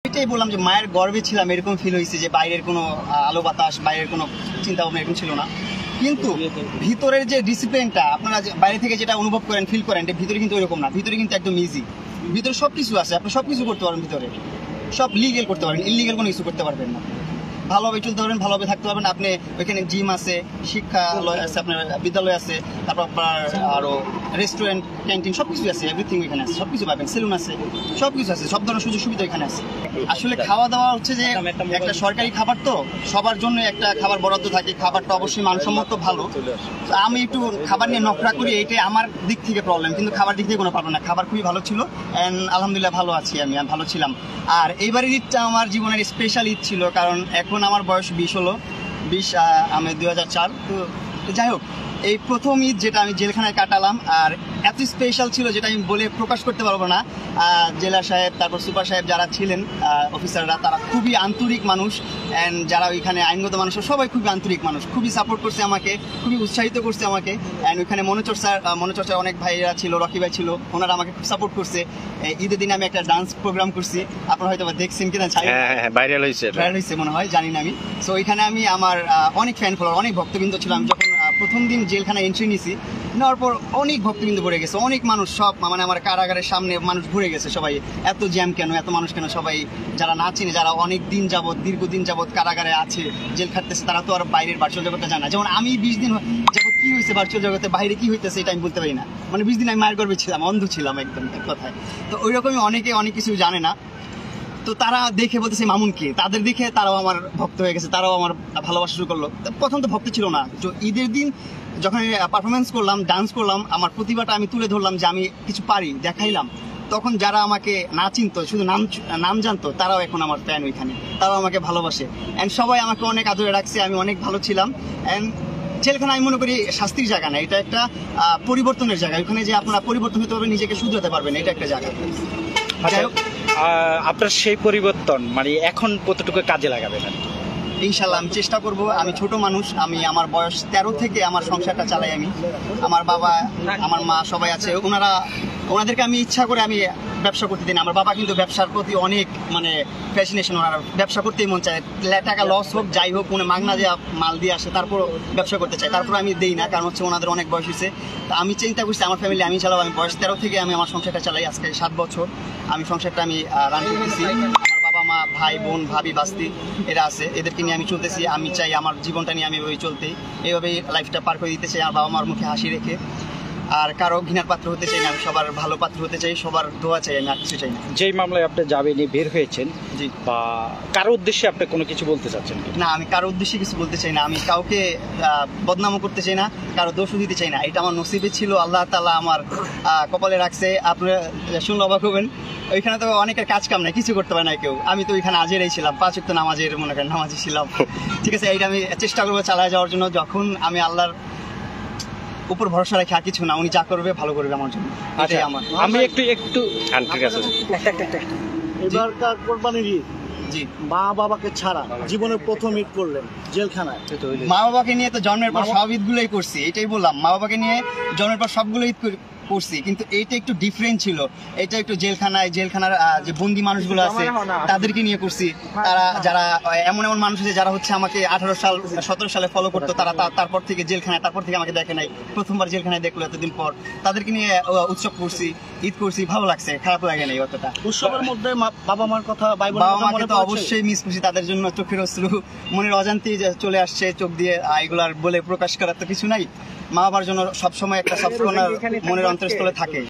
এটাই বললাম যে মায়ের গর্বে ছিলাম, এরকম ফিল হয়েছে যে বাইরের কোনো আলো বাতাস, বাইরের কোনো চিন্তা ভাবনা এরকম ছিল না। কিন্তু ভিতরের যে ডিসিপ্লিনটা আপনারা বাইরে থেকে যেটা অনুভব করেন, ফিল করেন, ভিতরে কিন্তু ওইরকম না। ভিতরে কিন্তু একদম ইজি, ভিতরে সব কিছু আছে, আপনি সব কিছু করতে পারবেন, ভিতরে সব লিগেল করতে পারবেন, ইলিগেল কোনো কিছু করতে পারবেন না। ভালোভাবে চলতে পারবেন, ভালোভাবে থাকতে পারবেন। আপনি ওইখানে জিম আছে, শিক্ষালয় আছে, আপনার বিদ্যালয় আছে, তারপর আপনার আরও রেস্টুরেন্ট, ক্যান্টিন সব কিছু আছে, এভরিথিং এখানে আছে, সব কিছু পাবেন, সেলুন আছে, সব কিছু আছে, সব ধরনের সুযোগ সুবিধা এখানে আছে। আসলে খাওয়া দাওয়া হচ্ছে যে একটা সরকারি খাবার, তো সবার জন্য একটা খাবার বরাদ্দ থাকে, খাবারটা অবশ্যই মানসম্মত ভালো। আমি একটু খাবার নিয়ে নকরা করি, এইটাই আমার দিক থেকে প্রবলেম, কিন্তু খাবার দিক থেকে কোনো প্রবলেম না। খাবার খুবই ভালো ছিল অ্যান্ড আলহামদুলিল্লাহ ভালো আছি, আমি ভালো ছিলাম। আর এইবারের ঈদটা আমার জীবনের স্পেশাল ঈদ ছিল, কারণ এখন আমার বয়স 20 হলো, 20 আমি 2004। তো যাই হোক, এই প্রথম ঈদ যেটা আমি জেলখানায় কাটালাম, আর এত স্পেশাল ছিল যেটা আমি বলে প্রকাশ করতে পারবো না। জেলা সাহেব, তারপর সুপার সাহেব যারা ছিলেন অফিসাররা, তারা খুবই আন্তরিক মানুষ, অ্যান্ড যারা ওইখানে আইনগত মানুষ সবাই খুবই আন্তরিক মানুষ, খুবই সাপোর্ট করছে আমাকে, খুবই উৎসাহিত করছে আমাকে। অ্যান্ড ওইখানে মনোচর্চার অনেক ভাইরা ছিল, রকি ভাই ছিল, ওনারা আমাকে খুব সাপোর্ট করছে। ঈদের দিনে আমি একটা ডান্স প্রোগ্রাম করছি, আপনারা হয়তো দেখছেন কিনা, ভাইরাল হয়েছে মনে হয়, জানি না আমি। সো ওইখানে আমি আমার অনেক ফ্যান ফলোয়ার, অনেক ভক্তবৃন্দ ছিল। আমি যখন প্রথম দিন জেলখানায় এন্ট্রি নিয়েছি, নেওয়ার পর অনেক ভক্তবৃন্দ ভরে গেছে, অনেক মানুষ, সব মানে আমার কারাগারের সামনে মানুষ ভরে গেছে। সবাই এত জ্যাম কেন, এত মানুষ কেন? সবাই যারা না চিনে, যারা অনেক দিন যাবত, দীর্ঘদিন যাবত কারাগারে আছে, জেল খাটতেছে, তারা তো আর বাইরের ভার্চুয়াল জগৎটা জানে না। যেমন আমি 20 দিন যাবত কি হয়েছে ভার্চুয়াল জগতে, বাইরে কি হইতেছে এটা আমি বলতে পারি না। মানে 20 দিন আমি মায়ের গর্বে ছিলাম, অন্ধ ছিলাম একদম, এক কথায়। তো ওই রকমই অনেকে অনেক কিছু জানে না। তো তারা দেখে বলতেছে মামুন কে, তাদের দেখে তারাও আমার ভক্ত হয়ে গেছে, তারাও আমার ভালোবাসা শুরু করলো। প্রথম তো ভক্ত ছিল না, তো ঈদের দিন যখন পারফরমেন্স করলাম, ডান্স করলাম, আমার প্রতিভাটা আমি তুলে ধরলাম যে আমি কিছু পারি, দেখাইলাম, তখন যারা আমাকে না চিনতো, শুধু নাম জানতো, তারাও এখন আমার ফ্যান, ওইখানে তারাও আমাকে ভালোবাসে। অ্যান্ড সবাই আমাকে অনেক আদরে রাখছে, আমি অনেক ভালো ছিলাম। অ্যান্ড জেলখানা আমি মনে করি শাস্তির জায়গা না, এটা একটা পরিবর্তনের জায়গা। ওখানে যে আপনারা পরিবর্তন হতে পারবেন, নিজেকে শুধরাতে পারবেন, এটা একটা জায়গা। আপনার সেই পরিবর্তন মানে এখন কতটুকু কাজে লাগাবেন? ইনশাল্লাহ আমি চেষ্টা করব। আমি ছোট মানুষ, আমি আমার বয়স 13 থেকে আমার সংসারটা চালাই। আমি, আমার বাবা, আমার মা সবাই আছে, ওনাদেরকে আমি ইচ্ছা করে আমি ব্যবসা করতে দিই না। আমার বাবা কিন্তু ব্যবসার প্রতি অনেক মানে ফ্যাসিনেশন, ওনার ব্যবসা করতেই মন চায়, টাকা লস হোক যাই হোক, উনি মাগনা দিয়ে মাল দিয়ে আসে, তারপর ব্যবসা করতে চাই, তারপর আমি দেই না, কারণ হচ্ছে ওনাদের অনেক বয়স হয়েছে। তা আমি চিন্তা করছি আমার ফ্যামিলি আমি চালাবো। আমি বয়স 13 থেকে আমি আমার সংসারটা চালাই, আজকে 7 বছর আমি সংসারটা আমি রান করতেছি। আমার বাবা মা, ভাই বোন, ভাবি, বাস্তি এরা আছে, এদেরকে নিয়ে আমি চলতেছি। আমি চাই আমার জীবনটা নিয়ে আমি এভাবে চলতে, এইভাবেই লাইফটা পার করে দিতে চাই, আমার বাবা মার মুখে হাসি রেখে। আর কারো ঘৃণার পাত্র হতে চাই না, আমি সবার ভালো পাত্র হতে চাই, সবার দোয়া চাই, আমি আর কিছু চাই না। যেই মামলায় আপনি জামিনে বের হয়েছেন, জি, বা কারো উদ্দেশ্যে আপনি কোনো কিছু বলতে চাচ্ছেন? না, আমি কারো উদ্দেশ্যে কিছু বলতে চাই না, আমি কাউকে বদনামও করতে চাই না, কারো দোষও দিতে চাই না। এটা আমার নসিবে ছিল, আল্লাহ তাআলা আমার কপালে রাখছে। আপনারা শুনলে অবাক হবেন, ওইখানে তো অনেকের কাজ কাম নাই, কিছু করতে পারে না কেউ। আমি তো ওইখানে আজেরাই ছিলাম, 5 ওয়াক্ত নামাজের মনে করেন নামাজি ছিলাম। ঠিক আছে, এইটা আমি চেষ্টা করবো চালায় যাওয়ার জন্য। যখন আমি আল্লাহর উপর ভরসা রাখি, আর কিছু না, উনি যা করবে ভালো করবে আমার জন্য। আমার আমি একটু ঠিক আছে। এবারকার কোরবানির ঈদ, জি, মা বাবাকে ছাড়া জীবনের প্রথম ঈদ করলেন জেলখানায়। মা বাবাকে নিয়ে তো জন্মের পর সব ঈদগুলোই করছি, এটাই বললাম। মা বাবাকে নিয়ে জন্মের পর সবগুলো ঈদ করছি, কিন্তু এইটা একটু ডিফারেন্ট ছিল। এটা একটু জেলখানার যে বন্দি মানুষগুলো আছে তাদেরকে নিয়ে করছি। তারা যারা এমন মানুষ আছে যারা হচ্ছে আমাকে 17 সালে ফলো করতো, তারা তারপর থেকে জেলখানায়, তারপর থেকে আমাকে দেখে নাই, প্রথমবার জেলখানায় দেখলো এতদিন পর। তাদেরকে নিয়ে উৎসব করছি, ঈদ করছি, ভালো লাগছে, খারাপ লাগে নাই অতটা। উৎসবের মধ্যে বাবা মার কথা, বাবা মাকে তো অবশ্যই মিস করছি, তাদের জন্য চোখের অশ্রু মনের অজান্তেই চলে আসছে চোখ দিয়ে। এগুলার বলে প্রকাশ করার তো কিছু নাই। মা বাবার জন্য সবসময় একটা সফট কর্নার মনের অন্তরস্থলে থাকে।